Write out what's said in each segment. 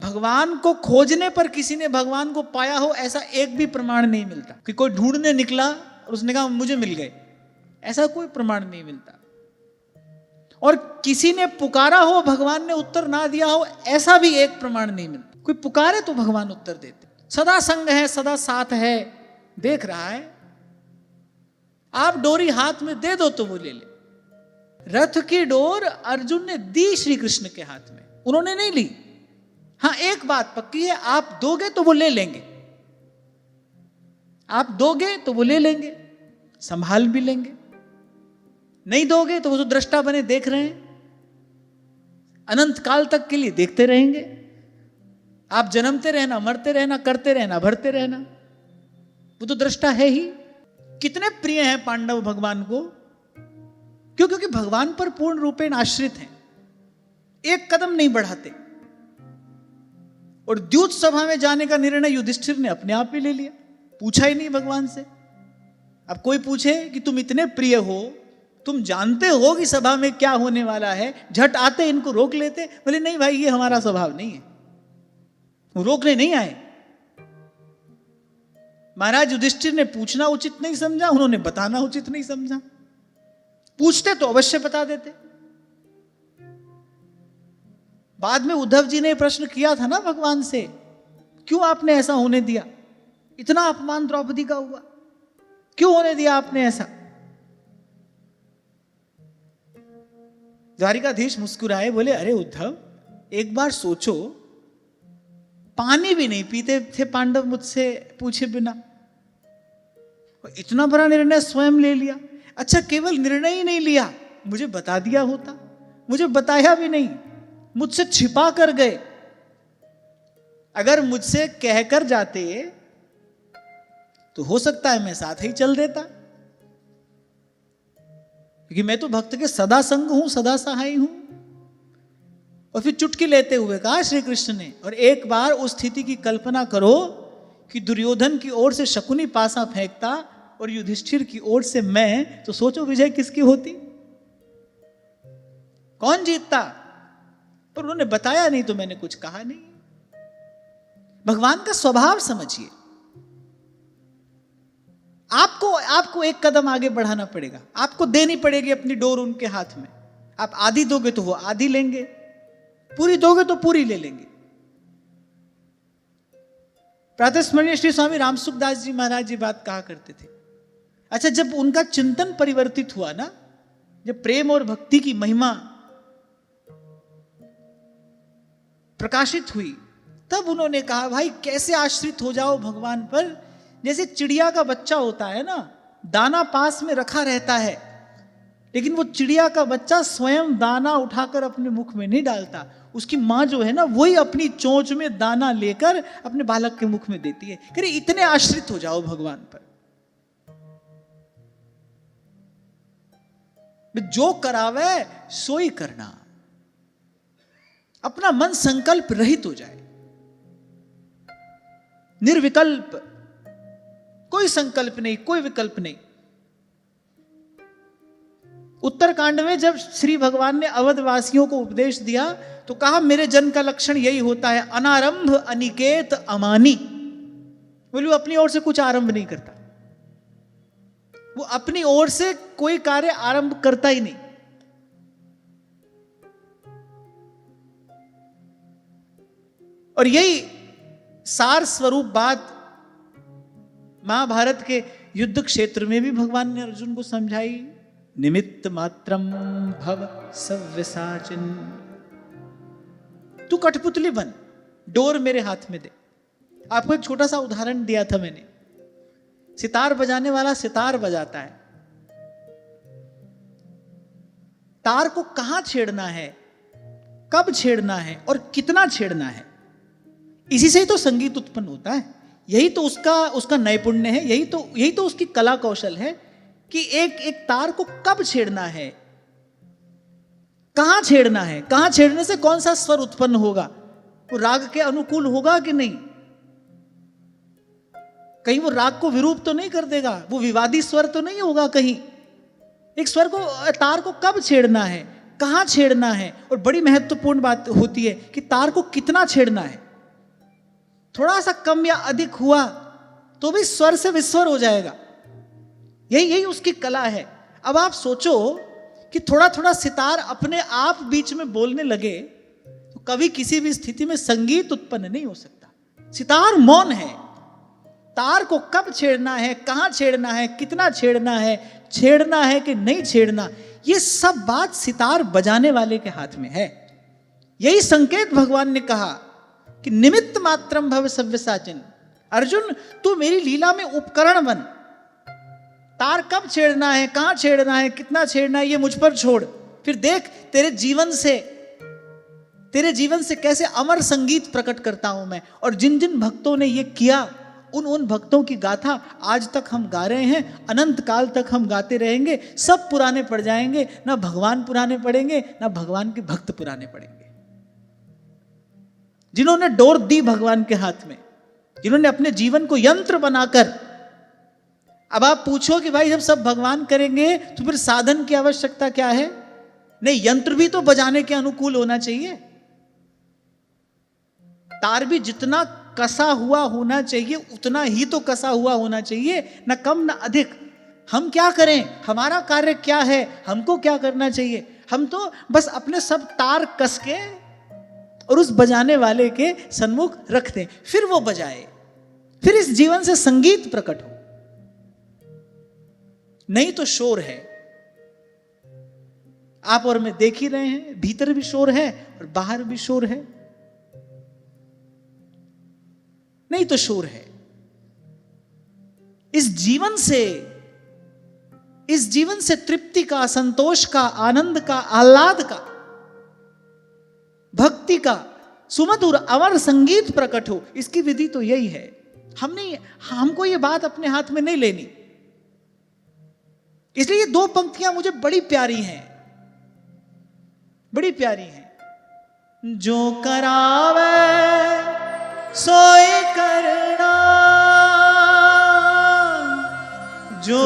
भगवान को खोजने पर किसी ने भगवान को पाया हो ऐसा एक भी प्रमाण नहीं मिलता। कि कोई ढूंढने निकला और उसने कहा मुझे मिल गए, ऐसा कोई प्रमाण नहीं मिलता। और किसी ने पुकारा हो भगवान ने उत्तर ना दिया हो ऐसा भी एक प्रमाण नहीं मिलता। कोई पुकारे तो भगवान उत्तर देते। सदा संग है, सदा साथ है, देख रहा है। आप डोरी हाथ में दे दो तो वो ले ले। रथ की डोर अर्जुन ने दी श्री कृष्ण के हाथ में, उन्होंने नहीं ली। हां एक बात पक्की है, आप दोगे तो वो ले लेंगे, आप दोगे तो वो ले लेंगे, संभाल भी लेंगे। नहीं दोगे तो वो तो दृष्टा बने देख रहे हैं, अनंत काल तक के लिए देखते रहेंगे। आप जन्मते रहना, मरते रहना, करते रहना, भरते रहना, वो तो दृष्टा है ही। कितने प्रिय हैं पांडव भगवान को, क्यों? क्योंकि भगवान पर पूर्ण रूपेण आश्रित हैं, एक कदम नहीं बढ़ाते। और द्यूत सभा में जाने का निर्णय युधिष्ठिर ने अपने आप ही ले लिया, पूछा ही नहीं भगवान से। अब कोई पूछे कि तुम इतने प्रिय हो, तुम जानते हो कि सभा में क्या होने वाला है, झट आते इनको रोक लेते। बोले नहीं भाई ये हमारा स्वभाव नहीं है, वो रोकने नहीं आए। महाराज युधिष्ठिर ने पूछना उचित नहीं समझा, उन्होंने बताना उचित नहीं समझा। पूछते तो अवश्य बता देते। बाद में उद्धव जी ने प्रश्न किया था ना भगवान से, क्यों आपने ऐसा होने दिया, इतना अपमान द्रौपदी का हुआ, क्यों होने दिया आपने ऐसा? द्वारिकाधीश मुस्कुराए, बोले अरे उद्धव एक बार सोचो, पानी भी नहीं पीते थे पांडव मुझसे पूछे बिना, इतना बड़ा निर्णय स्वयं ले लिया। अच्छा केवल निर्णय ही नहीं लिया, मुझे बता दिया होता, मुझे बताया भी नहीं, मुझसे छिपा कर गए। अगर मुझसे कहकर जाते तो हो सकता है मैं साथ ही चल देता, क्योंकि मैं तो भक्त के सदा संग हूं, सदा सहाय हूं। और फिर चुटकी लेते हुए कहा श्री कृष्ण ने, और एक बार उस स्थिति की कल्पना करो कि दुर्योधन की ओर से शकुनी पासा फेंकता और युधिष्ठिर की ओर से मैं, तो सोचो विजय किसकी होती, कौन जीतता? पर उन्होंने बताया नहीं तो मैंने कुछ कहा नहीं। भगवान का स्वभाव समझिए। आपको एक कदम आगे बढ़ाना पड़ेगा, आपको देनी पड़ेगी अपनी डोर उनके हाथ में। आप आधी दोगे तो वो आधी लेंगे, पूरी दोगे तो पूरी ले लेंगे। प्रातस्मरणीय श्री स्वामी रामसुखदास जी महाराज जी बात कहा करते थे। अच्छा जब उनका चिंतन परिवर्तित हुआ ना, जब प्रेम और भक्ति की महिमा प्रकाशित हुई, तब उन्होंने कहा भाई कैसे आश्रित हो जाओ भगवान पर। जैसे चिड़िया का बच्चा होता है ना, दाना पास में रखा रहता है, लेकिन वो चिड़िया का बच्चा स्वयं दाना उठाकर अपने मुख में नहीं डालता, उसकी माँ जो है ना वही अपनी चोंच में दाना लेकर अपने बालक के मुख में देती है। कह रही इतने आश्रित हो जाओ भगवान पर, जो करावे सोई करना, अपना मन संकल्प रहित हो जाए, निर्विकल्प, कोई संकल्प नहीं, कोई विकल्प नहीं। उत्तरकांड में जब श्री भगवान ने अवध वासियों को उपदेश दिया तो कहा मेरे जन का लक्षण यही होता है, अनारंभ अनिकेत अमानी। बोले वो अपनी ओर से कुछ आरंभ नहीं करता, वो अपनी ओर से कोई कार्य आरंभ करता ही नहीं। और यही सार स्वरूप बात महाभारत के युद्ध क्षेत्र में भी भगवान ने अर्जुन को समझाई। निमित्त मात्रम भव सव्यसाचिन, तू कठपुतली बन, डोर मेरे हाथ में दे। आपको एक छोटा सा उदाहरण दिया था मैंने, सितार बजाने वाला सितार बजाता है, तार को कहां छेड़ना है, कब छेड़ना है और कितना छेड़ना है, इसी से ही तो संगीत उत्पन्न होता है। यही तो उसका नैपुण्य है, यही तो उसकी कला कौशल है कि एक तार को कब छेड़ना है, कहां छेड़ना है, कहां छेड़ने से कौन सा स्वर उत्पन्न होगा, वो राग के अनुकूल होगा कि नहीं, कहीं वो राग को विरूप तो नहीं कर देगा, वो विवादी स्वर तो नहीं होगा कहीं। एक स्वर को, तार को कब छेड़ना है, कहां छेड़ना है, और बड़ी महत्वपूर्ण बात होती है कि तार को कितना छेड़ना है। थोड़ा सा कम या अधिक हुआ तो भी स्वर से विस्वर हो जाएगा। यही उसकी कला है। अब आप सोचो कि थोड़ा थोड़ा सितार अपने आप बीच में बोलने लगे तो कभी किसी भी स्थिति में संगीत उत्पन्न नहीं हो सकता। सितार मौन है। तार को कब छेड़ना है, कहां छेड़ना है, कितना छेड़ना है कि नहीं छेड़ना, ये सब बात सितार बजाने वाले के हाथ में है। यही संकेत भगवान ने कहा कि निमित्त मात्रम भव सव्यसाचिन। अर्जुन, तू मेरी लीला में उपकरण बन। तार कब छेड़ना है, कहां छेड़ना है, कितना छेड़ना है, ये मुझ पर छोड़। फिर देख तेरे जीवन से कैसे अमर संगीत प्रकट करता हूं मैं। और जिन जिन भक्तों ने ये किया उन भक्तों की गाथा आज तक हम गा रहे हैं, अनंत काल तक हम गाते रहेंगे। सब पुराने पड़ जाएंगे, ना भगवान पुराने पड़ेंगे, ना भगवान के भक्त पुराने पड़ेंगे। जिन्होंने डोर दी भगवान के हाथ में, जिन्होंने अपने जीवन को यंत्र बनाकर। अब आप पूछो कि भाई जब सब भगवान करेंगे तो फिर साधन की आवश्यकता क्या है? नहीं, यंत्र भी तो बजाने के अनुकूल होना चाहिए। तार भी जितना कसा हुआ होना चाहिए उतना ही तो कसा हुआ होना चाहिए, ना कम ना अधिक। हम क्या करें, हमारा कार्य क्या है, हमको क्या करना चाहिए? हम तो बस अपने सब तार कस के और उस बजाने वाले के सन्मुख रख दें, फिर वो बजाए, फिर इस जीवन से संगीत प्रकट हो। नहीं तो शोर है। आप और मैं देख ही रहे हैं, भीतर भी शोर है और बाहर भी शोर है। नहीं तो शोर है। इस जीवन से तृप्ति का, संतोष का, आनंद का, आह्लाद का, भक्ति का सुमधुर अमर संगीत प्रकट हो, इसकी विधि तो यही है। हमको ये बात अपने हाथ में नहीं लेनी। इसलिए ये दो पंक्तियां मुझे बड़ी प्यारी हैं, बड़ी प्यारी हैं। जो करावे सोई करना, जो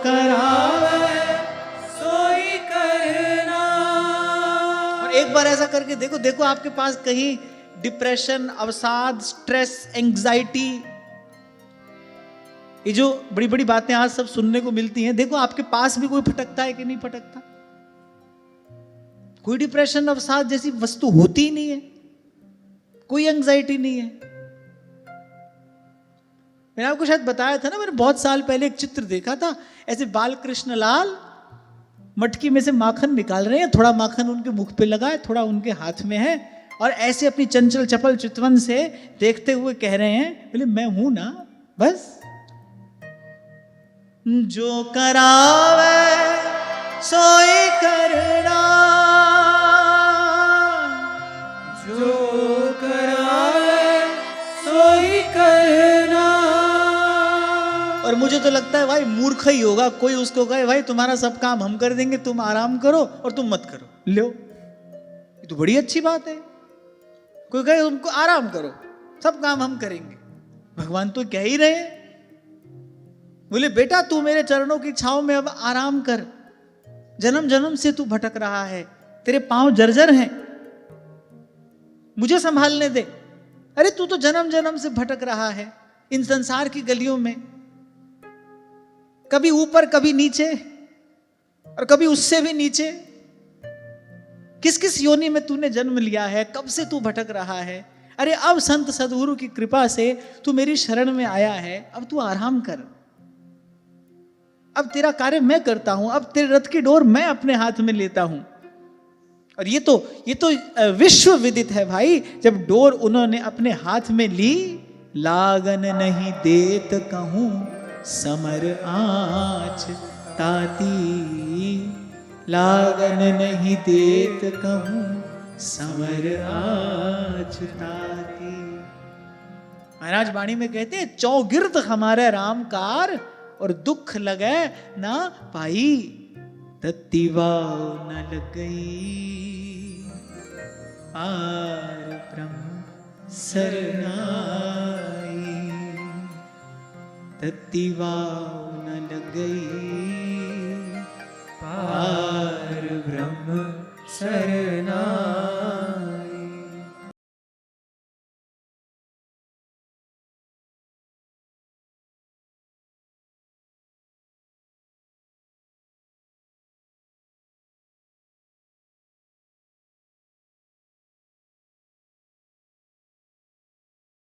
करावे सोई करना। और एक बार ऐसा करके देखो आपके पास कहीं डिप्रेशन, अवसाद, स्ट्रेस, एंग्जाइटी, ये जो बड़ी बड़ी बातें आज सब सुनने को मिलती हैं, देखो आपके पास भी कोई भटकता है कि नहीं भटकता? कोई डिप्रेशन, अवसाद जैसी वस्तु होती ही नहीं है, कोई एंग्जाइटी नहीं है। मैंने आपको शायद बताया था ना, मैंने बहुत साल पहले एक चित्र देखा था, ऐसे बाल कृष्ण लाल मटकी में से माखन निकाल रहे हैं, थोड़ा माखन उनके मुख पे लगा है, थोड़ा उनके हाथ में है, और ऐसे अपनी चंचल चपल चितवन से देखते हुए कह रहे हैं, बोले मैं हूं ना बस। जो करावे सोई करना, जो करावे सोई करना। और मुझे तो लगता है भाई मूर्ख ही होगा कोई उसको कहे भाई तुम्हारा सब काम हम कर देंगे, तुम आराम करो और तुम मत करो। लो, ये तो बड़ी अच्छी बात है। कोई कहे तुमको आराम करो, सब काम हम करेंगे। भगवान तो कह ही रहे हैं, बोले बेटा तू मेरे चरणों की छांव में अब आराम कर। जन्म जन्म से तू भटक रहा है, तेरे पांव जर्जर हैं, मुझे संभालने दे। अरे तू तो जन्म जन्म से भटक रहा है इन संसार की गलियों में, कभी ऊपर कभी नीचे और कभी उससे भी नीचे। किस किस योनि में तूने जन्म लिया है, कब से तू भटक रहा है। अरे अब संत सद्गुरु की कृपा से तू मेरी शरण में आया है, अब तू आराम कर। अब तेरा कार्य मैं करता हूं, अब तेरे रथ की डोर मैं अपने हाथ में लेता हूं। और ये तो विश्व विदित है भाई, जब डोर उन्होंने अपने हाथ में ली, लागन नहीं देत कहूं समर आँच ताती, लागन नहीं देत कहूं समर आँच ताती। महाराज वाणी में कहते हैं, चौगिर्द हमारे रामकार और दुख लगे ना पाई, तत्तिवाओ न लग गई पार ब्रह्म सरनाई, तत्तिवाओ न लग गई पार ब्रह्म सरनाई।